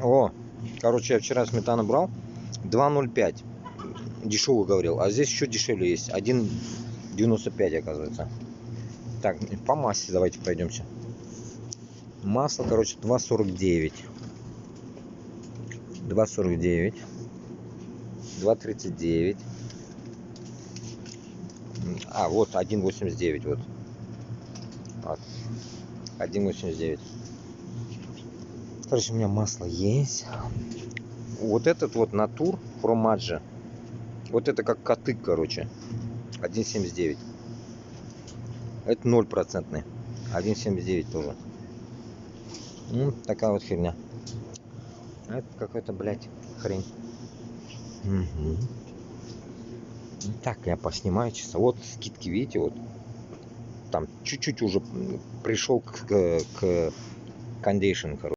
О, короче, я вчера сметану брал 2,05. Дешевый говорил, а здесь еще дешевле есть. 1,95 оказывается. Так, по массе давайте пройдемся. Масло, короче, 2,49. 2,49. 2,39. А, вот 1,89. Вот. 1,89. Короче, у меня масло есть. Вот этот вот Натур Фромаджо. Вот это как коты, короче. 1,79. Это 0%. 1,79 тоже. Ну, такая вот херня. Это какой-то, блядь, хрень. Угу. Так, я поснимаю часа. Вот скидки, видите, вот. Там чуть-чуть уже пришел к кондейшн, короче.